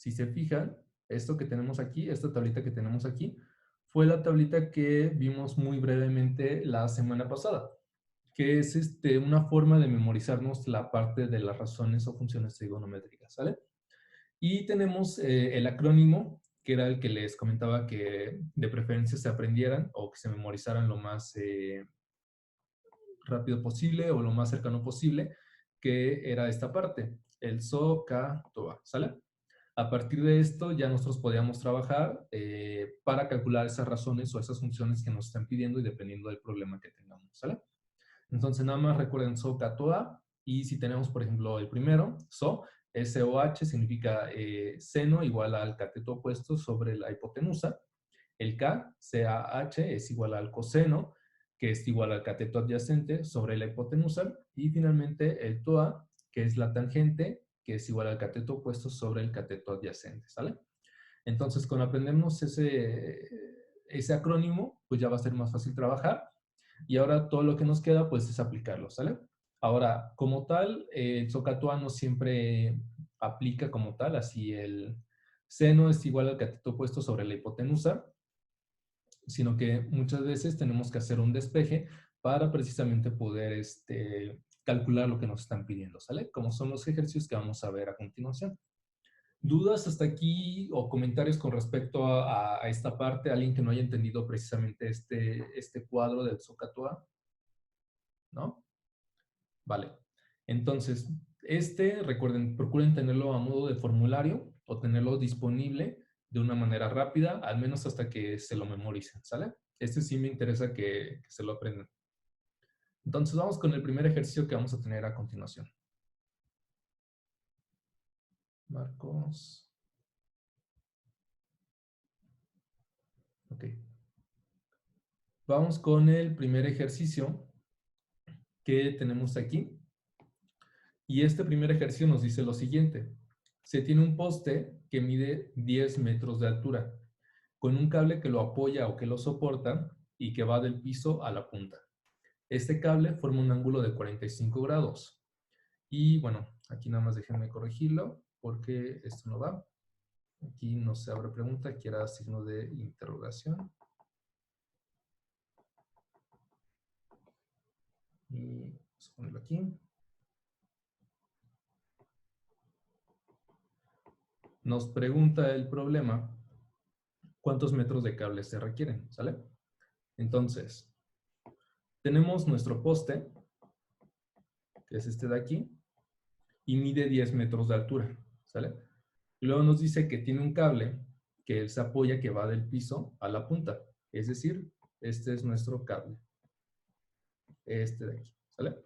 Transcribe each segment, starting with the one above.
Si se fijan, esto que tenemos aquí, esta tablita que tenemos aquí, fue la tablita que vimos muy brevemente la semana pasada, que es una forma de memorizarnos la parte de las razones o funciones trigonométricas, ¿sale? Y tenemos el acrónimo, que era el que les comentaba que de preferencia se aprendieran o que se memorizaran lo más rápido posible o lo más cercano posible, que era esta parte, el SOHCAHTOA, ¿sale? A partir de esto ya nosotros podíamos trabajar para calcular esas razones o esas funciones que nos están pidiendo y dependiendo del problema que tengamos, ¿sale? Entonces nada más recuerden SOHCAHTOA y si tenemos por ejemplo el primero, SOH significa seno igual al cateto opuesto sobre la hipotenusa. El K, CAH, es igual al coseno, que es igual al cateto adyacente sobre la hipotenusa. Y finalmente el TOA, que es la tangente, que es igual al cateto opuesto sobre el cateto adyacente, ¿sale? Entonces, con aprendernos ese acrónimo, pues ya va a ser más fácil trabajar. Y ahora todo lo que nos queda, pues, es aplicarlo, ¿sale? Ahora, como tal, el SOHCAHTOA no siempre aplica como tal, así el seno es igual al cateto opuesto sobre la hipotenusa, sino que muchas veces tenemos que hacer un despeje para precisamente poder calcular lo que nos están pidiendo, ¿sale? Como son los ejercicios que vamos a ver a continuación. ¿Dudas hasta aquí o comentarios con respecto a esta parte? ¿Alguien que no haya entendido precisamente este cuadro del SOHCAHTOA? ¿No? Vale. Entonces, recuerden, procuren tenerlo a modo de formulario o tenerlo disponible de una manera rápida, al menos hasta que se lo memoricen, ¿sale? Este sí me interesa que se lo aprendan. Entonces, vamos con el primer ejercicio que vamos a tener a continuación. Marcos. Ok. Vamos con el primer ejercicio que tenemos aquí. Y este primer ejercicio nos dice lo siguiente. Se tiene un poste que mide 10 metros de altura, con un cable que lo apoya o que lo soporta y que va del piso a la punta. Este cable forma un ángulo de 45 grados. Y bueno, aquí nada más déjenme corregirlo porque esto no va. Aquí no se abre pregunta, aquí era signo de interrogación. Y vamos a ponerlo aquí. Nos pregunta el problema, ¿cuántos metros de cable se requieren? ¿Sale? Entonces, tenemos nuestro poste, que es este de aquí, y mide 10 metros de altura, ¿sale? Y luego nos dice que tiene un cable que él se apoya que va del piso a la punta. Es decir, este es nuestro cable. Este de aquí, ¿sale?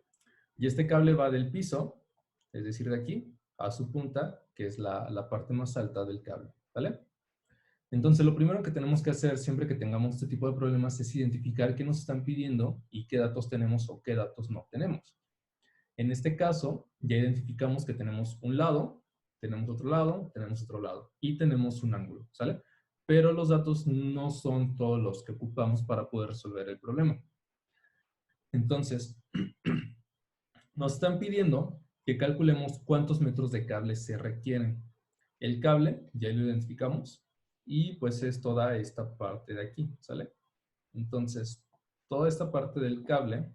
Y este cable va del piso, es decir, de aquí, a su punta, que es la parte más alta del cable, ¿vale? Entonces, lo primero que tenemos que hacer siempre que tengamos este tipo de problemas es identificar qué nos están pidiendo y qué datos tenemos o qué datos no tenemos. En este caso, ya identificamos que tenemos un lado, tenemos otro lado, tenemos otro lado y tenemos un ángulo, ¿sale? Pero los datos no son todos los que ocupamos para poder resolver el problema. Entonces, nos están pidiendo que calculemos cuántos metros de cable se requieren. El cable, ya lo identificamos, y pues es toda esta parte de aquí, ¿sale? Entonces, toda esta parte del cable,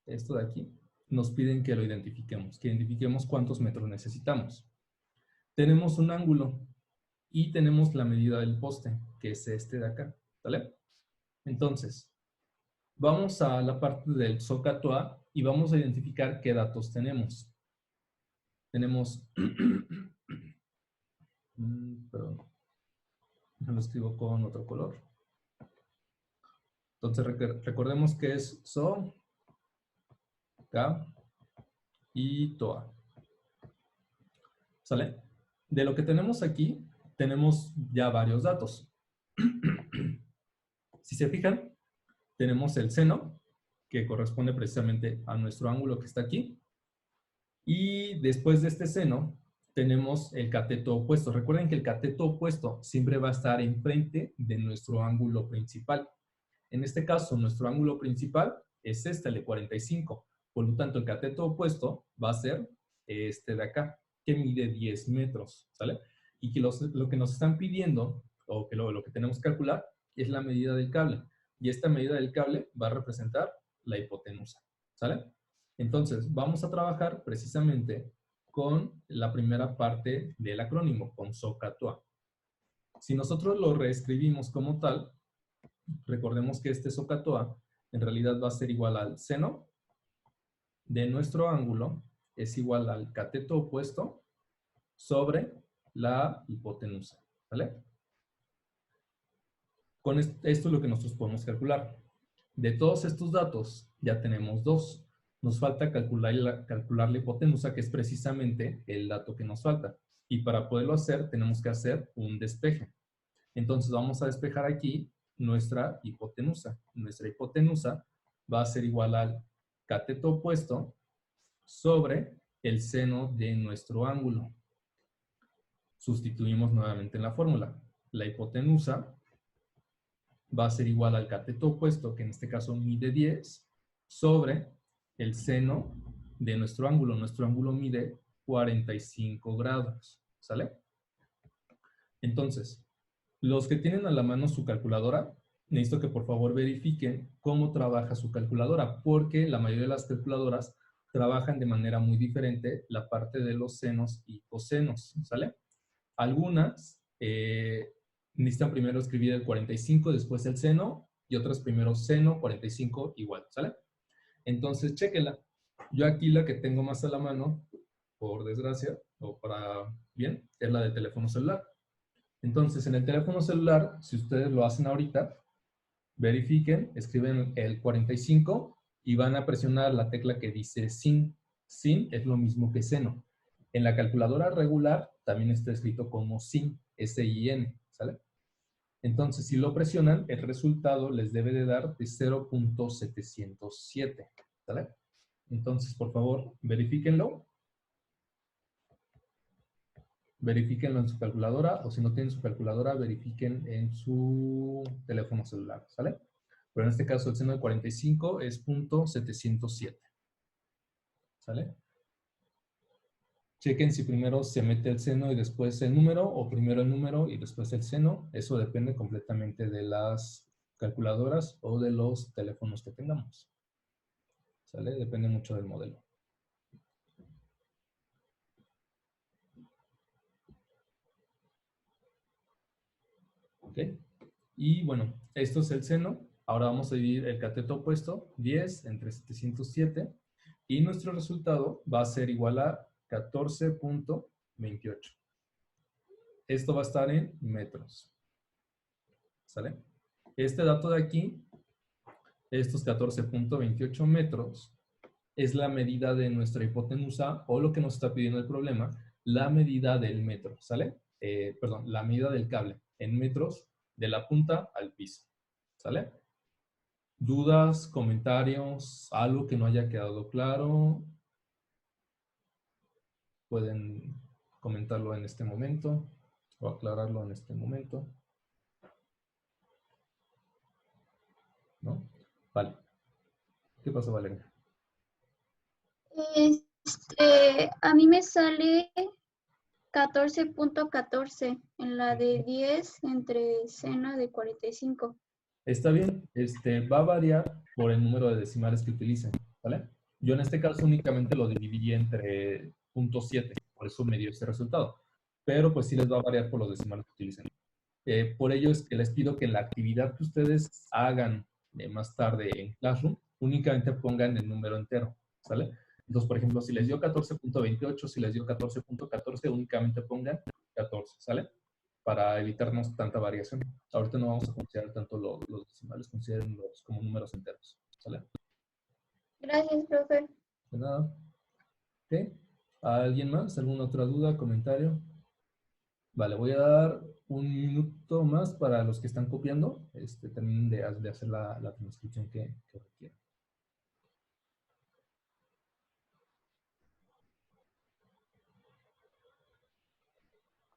esto de aquí, nos piden que lo identifiquemos, que identifiquemos cuántos metros necesitamos. Tenemos un ángulo y tenemos la medida del poste, que es este de acá, ¿vale? Entonces, vamos a la parte del SOHCAHTOA y vamos a identificar qué datos tenemos. Tenemos, perdón, lo escribo con otro color. Entonces, recordemos que es SO, K y TOA. ¿Sale? De lo que tenemos aquí, tenemos ya varios datos. Si se fijan, tenemos el seno, que corresponde precisamente a nuestro ángulo que está aquí. Y después de este seno, tenemos el cateto opuesto. Recuerden que el cateto opuesto siempre va a estar enfrente de nuestro ángulo principal. En este caso, nuestro ángulo principal es este, el de 45. Por lo tanto, el cateto opuesto va a ser este de acá. que mide 10 metros, ¿sale? Y que lo que nos están pidiendo, o que lo que tenemos que calcular, es la medida del cable. Y esta medida del cable va a representar la hipotenusa, ¿sale? Entonces, vamos a trabajar precisamente con la primera parte del acrónimo, con SOHCAHTOA. Si nosotros lo reescribimos como tal, recordemos que este SOHCAHTOA en realidad va a ser igual al seno de nuestro ángulo, es igual al cateto opuesto sobre la hipotenusa, ¿vale? Con esto es lo que nosotros podemos calcular. De todos estos datos, ya tenemos dos. Nos falta calcular la hipotenusa, que es precisamente el dato que nos falta. Y para poderlo hacer, tenemos que hacer un despeje. Entonces vamos a despejar aquí nuestra hipotenusa. Nuestra hipotenusa va a ser igual al cateto opuesto sobre el seno de nuestro ángulo. Sustituimos nuevamente en la fórmula. La hipotenusa va a ser igual al cateto opuesto, que en este caso mide 10, sobre el seno de nuestro ángulo. Nuestro ángulo mide 45 grados, ¿sale? Entonces, los que tienen a la mano su calculadora, necesito que por favor verifiquen cómo trabaja su calculadora, porque la mayoría de las calculadoras trabajan de manera muy diferente la parte de los senos y cosenos, ¿sale? Algunas necesitan primero escribir el 45, después el seno, y otras primero seno, 45, igual, ¿sale? Entonces, chéquenla. Yo aquí la que tengo más a la mano, por desgracia, o para bien, es la del teléfono celular. Entonces, en el teléfono celular, si ustedes lo hacen ahorita, verifiquen, escriben el 45 y van a presionar la tecla que dice sin. Sin es lo mismo que seno. En la calculadora regular también está escrito como sin, S-I-N, ¿sale? Entonces, si lo presionan, el resultado les debe de dar de 0.707, ¿sale? Entonces, por favor, verifíquenlo. Verifíquenlo en su calculadora, o si no tienen su calculadora, verifiquen en su teléfono celular, ¿sale? Pero en este caso el seno de 45 es .707, ¿sale? Chequen si primero se mete el seno y después el número, o primero el número y después el seno. Eso depende completamente de las calculadoras o de los teléfonos que tengamos, ¿sale? Depende mucho del modelo. ¿Ok? Y bueno, esto es el seno. Ahora vamos a dividir el cateto opuesto, 10 entre 707, y nuestro resultado va a ser igual a 14.28. Esto va a estar en metros, ¿sale? Este dato de aquí, estos 14.28 metros, es la medida de nuestra hipotenusa, o lo que nos está pidiendo el problema, la medida del metro, ¿sale? Perdón, la medida del cable en metros de la punta al piso, ¿sale? ¿Dudas, comentarios, algo que no haya quedado claro? Pueden comentarlo en este momento o aclararlo en este momento, ¿no? Vale. ¿Qué pasó, Valeria? A mí me sale 14.14 en la de 10 entre seno de 45. Está bien, va a variar por el número de decimales que utilicen, ¿vale? Yo en este caso únicamente lo dividí entre .7, por eso me dio este resultado. Pero pues sí les va a variar por los decimales que utilicen. Por ello es que les pido que en la actividad que ustedes hagan más tarde en Classroom, únicamente pongan el número entero, ¿sale? Entonces, por ejemplo, si les dio 14.28, si les dio 14.14, únicamente pongan 14, ¿sale? Para evitarnos tanta variación. Ahorita no vamos a considerar tanto los decimales, considérenlos como números enteros, ¿sale? Gracias, profe. De nada. ¿Ok? ¿Alguien más? ¿Alguna otra duda, comentario? Vale, voy a dar un minuto más para los que están copiando, terminen de hacer la transcripción que requieren.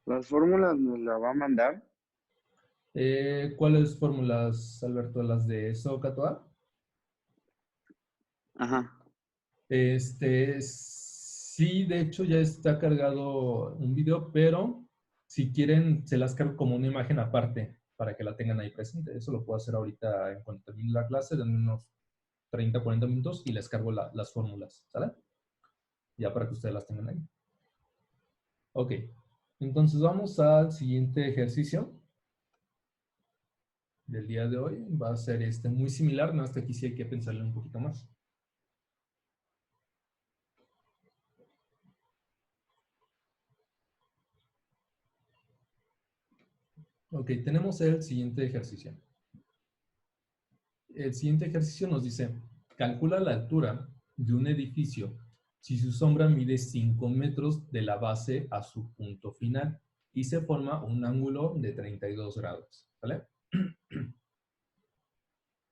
¿Las fórmulas nos la va a mandar? ¿Cuáles fórmulas, Alberto? ¿Las de SOHCAHTOA? Ajá. Sí, de hecho ya está cargado un video, pero si quieren se las cargo como una imagen aparte para que la tengan ahí presente. Eso lo puedo hacer ahorita en cuanto termine la clase, en unos 30, 40 minutos y les cargo las fórmulas, ¿sale? Ya para que ustedes las tengan ahí. Ok, entonces vamos al siguiente ejercicio del día de hoy. Va a ser muy similar, no hasta aquí sí hay que pensarle un poquito más. Ok, tenemos el siguiente ejercicio. El siguiente ejercicio nos dice, calcula la altura de un edificio si su sombra mide 5 metros de la base a su punto final y se forma un ángulo de 32 grados. ¿Vale?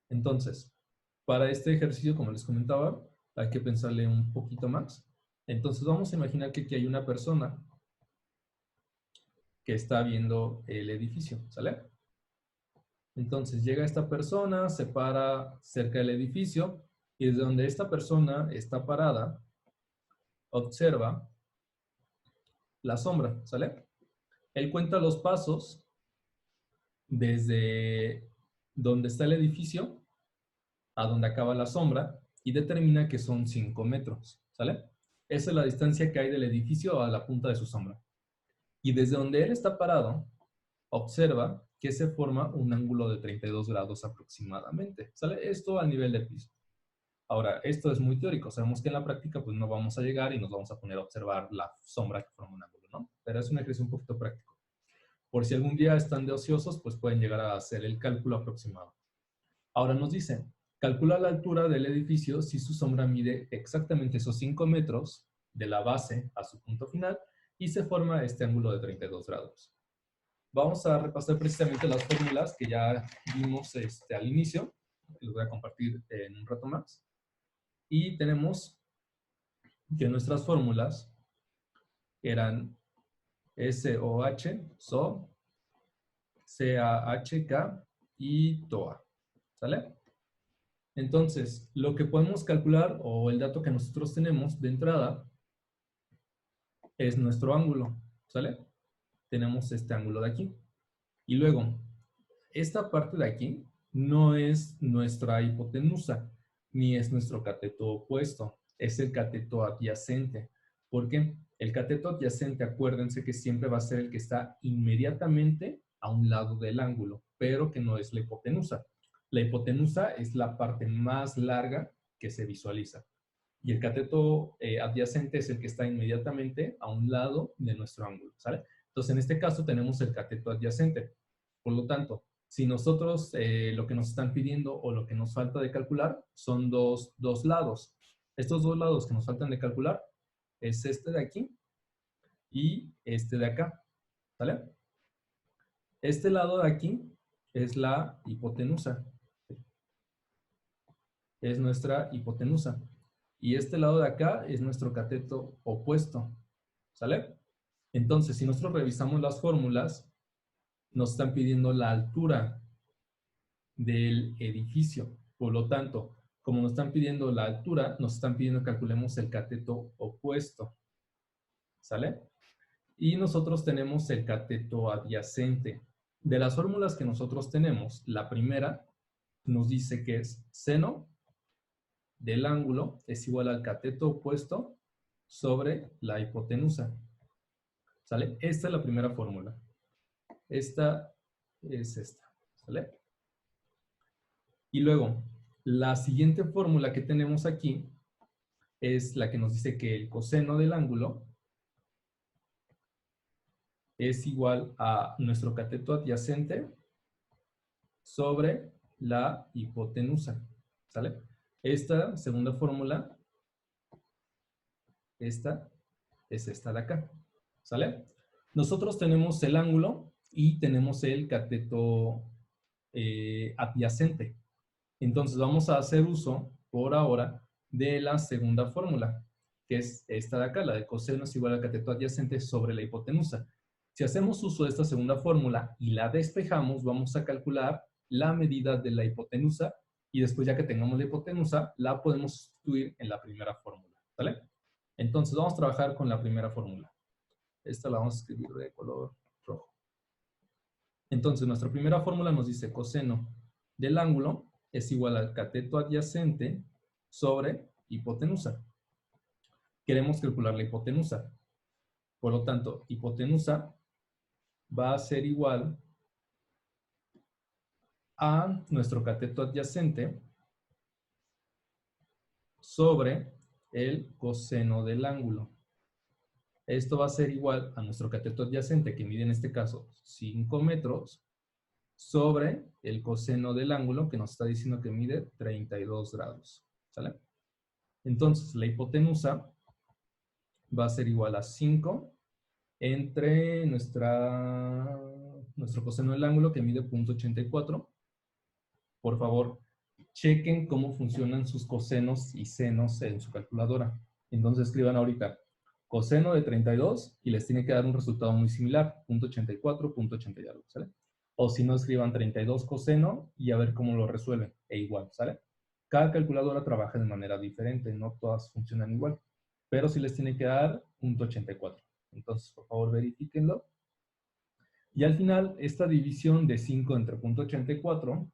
Entonces, para este ejercicio, como les comentaba, hay que pensarle un poquito más. Entonces, vamos a imaginar que aquí hay una persona que está viendo el edificio, ¿sale? Entonces, llega esta persona, se para cerca del edificio y desde donde esta persona está parada, observa la sombra, ¿sale? Él cuenta los pasos desde donde está el edificio a donde acaba la sombra y determina que son 5 metros, ¿sale? Esa es la distancia que hay del edificio a la punta de su sombra. Y desde donde él está parado, observa que se forma un ángulo de 32 grados aproximadamente, ¿sale? Esto a nivel del piso. Ahora, esto es muy teórico. Sabemos que en la práctica pues no vamos a llegar y nos vamos a poner a observar la sombra que forma un ángulo, ¿no? Pero es un ejercicio un poquito práctico. Por si algún día están de ociosos, pues pueden llegar a hacer el cálculo aproximado. Ahora nos dice, calcula la altura del edificio si su sombra mide exactamente esos 5 metros de la base a su punto final y se forma este ángulo de 32 grados. Vamos a repasar precisamente las fórmulas que ya vimos al inicio. Les voy a compartir en un rato más. Y tenemos que nuestras fórmulas eran SOH, SO, CAHK y TOA. ¿Sale? Entonces, lo que podemos calcular o el dato que nosotros tenemos de entrada es nuestro ángulo. ¿Sale? Tenemos este ángulo de aquí. Y luego, esta parte de aquí no es nuestra hipotenusa, ni es nuestro cateto opuesto, es el cateto adyacente. ¿Por qué? El cateto adyacente, acuérdense que siempre va a ser el que está inmediatamente a un lado del ángulo, pero que no es la hipotenusa. La hipotenusa es la parte más larga que se visualiza. Y el cateto adyacente es el que está inmediatamente a un lado de nuestro ángulo, ¿sale? Entonces, en este caso tenemos el cateto adyacente. Por lo tanto, si nosotros lo que nos están pidiendo o lo que nos falta de calcular son dos lados. Estos dos lados que nos faltan de calcular es este de aquí y este de acá, ¿vale? Este lado de aquí es la hipotenusa. Es nuestra hipotenusa. Y este lado de acá es nuestro cateto opuesto, ¿sale? Entonces, si nosotros revisamos las fórmulas, nos están pidiendo la altura del edificio. Por lo tanto, como nos están pidiendo la altura, nos están pidiendo que calculemos el cateto opuesto. ¿Sale? Y nosotros tenemos el cateto adyacente. De las fórmulas que nosotros tenemos, la primera nos dice que es seno del ángulo es igual al cateto opuesto sobre la hipotenusa. ¿Sale? Esta es la primera fórmula. Esta es esta. ¿Sale? Y luego, la siguiente fórmula que tenemos aquí es la que nos dice que el coseno del ángulo es igual a nuestro cateto adyacente sobre la hipotenusa. ¿Sale? Esta segunda fórmula, esta es esta de acá. ¿Sale? Nosotros tenemos el ángulo y tenemos el cateto adyacente. Entonces vamos a hacer uso, por ahora, de la segunda fórmula, que es esta de acá, la de coseno es igual al cateto adyacente sobre la hipotenusa. Si hacemos uso de esta segunda fórmula y la despejamos, vamos a calcular la medida de la hipotenusa y después ya que tengamos la hipotenusa, la podemos sustituir en la primera fórmula. ¿Vale? Entonces, vamos a trabajar con la primera fórmula. Esta la vamos a escribir de color rojo. Entonces, nuestra primera fórmula nos dice coseno del ángulo es igual al cateto adyacente sobre hipotenusa. Queremos calcular la hipotenusa. Por lo tanto, hipotenusa va a ser igual a nuestro cateto adyacente sobre el coseno del ángulo. Esto va a ser igual a nuestro cateto adyacente, que mide en este caso 5 metros, sobre el coseno del ángulo, que nos está diciendo que mide 32 grados. ¿Sale? Entonces, la hipotenusa va a ser igual a 5 entre nuestro coseno del ángulo, que mide 0.84. Por favor, chequen cómo funcionan sus cosenos y senos en su calculadora. Entonces escriban ahorita coseno de 32 y les tiene que dar un resultado muy similar, 0.84, 0.80 y algo, ¿sale? O si no, escriban 32 coseno y a ver cómo lo resuelven. E igual, ¿sale? Cada calculadora trabaja de manera diferente, no todas funcionan igual. Pero sí les tiene que dar 0.84. Entonces, por favor, verifíquenlo. Y al final, esta división de 5 entre 0.84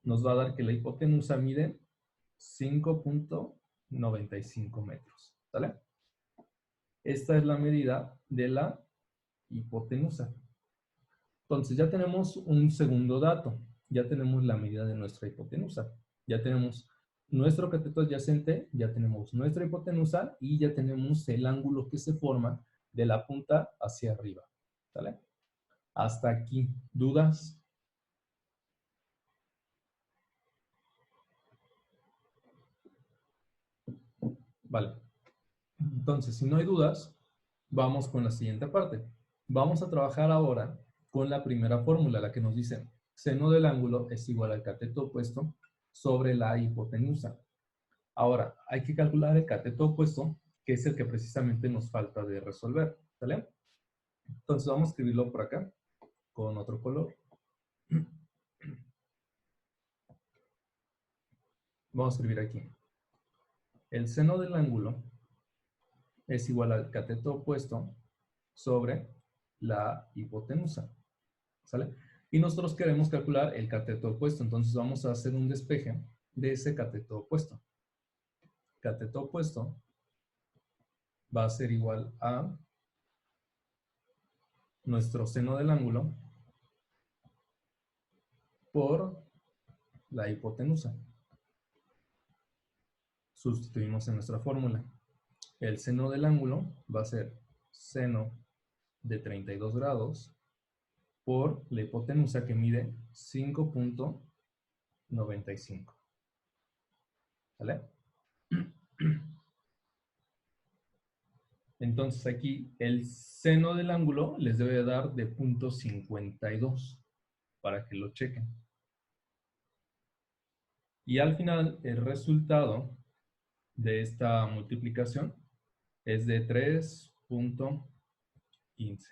nos va a dar que la hipotenusa mide 5.95 metros. ¿Sale? Esta es la medida de la hipotenusa. Entonces ya tenemos un segundo dato. Ya tenemos la medida de nuestra hipotenusa. Ya tenemos nuestro cateto adyacente, ya tenemos nuestra hipotenusa y ya tenemos el ángulo que se forma de la punta hacia arriba. ¿Sale? Hasta aquí. ¿Dudas? Vale. Entonces, si no hay dudas, vamos con la siguiente parte. Vamos a trabajar ahora con la primera fórmula, la que nos dice seno del ángulo es igual al cateto opuesto sobre la hipotenusa. Ahora, hay que calcular el cateto opuesto, que es el que precisamente nos falta de resolver. ¿Sale? Entonces vamos a escribirlo por acá, con otro color. Vamos a escribir aquí. El seno del ángulo es igual al cateto opuesto sobre la hipotenusa. ¿Sale? Y nosotros queremos calcular el cateto opuesto, entonces vamos a hacer un despeje de ese cateto opuesto. Cateto opuesto va a ser igual a nuestro seno del ángulo por la hipotenusa. Sustituimos en nuestra fórmula. El seno del ángulo va a ser seno de 32 grados por la hipotenusa, que mide 5.95. ¿Vale? Entonces aquí el seno del ángulo les debe dar de 0.52 para que lo chequen. Y al final el resultado de esta multiplicación es de 3.15.